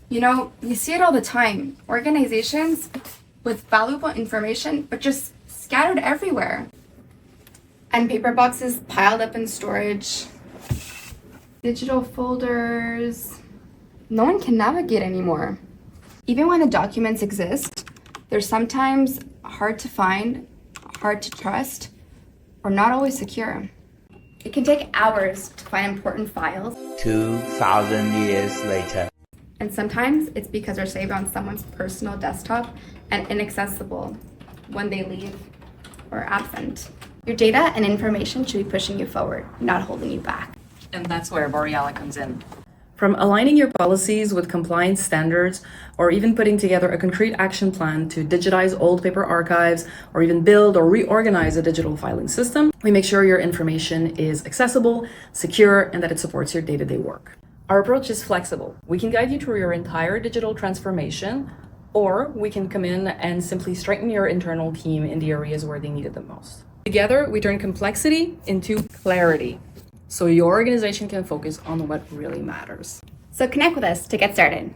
You know, you see it all the time. Organizations with valuable information, but just scattered everywhere. And paper boxes piled up in storage. Digital folders. No one can navigate anymore. Even when the documents exist, they're sometimes hard to find, hard to trust, or not always secure. It can take hours to find important files. 2,000 years later. And sometimes it's because they're saved on someone's personal desktop and inaccessible when they leave or absent. Your data and information should be pushing you forward, not holding you back. And that's where Boreala comes in. From aligning your policies with compliance standards, or even putting together a concrete action plan to digitize old paper archives, or even build or reorganize a digital filing system, we make sure your information is accessible, secure, and that it supports your day-to-day work. Our approach is flexible. We can guide you through your entire digital transformation, or we can come in and simply strengthen your internal team in the areas where they need it the most. Together, we turn complexity into clarity, so your organization can focus on what really matters. So connect with us to get started.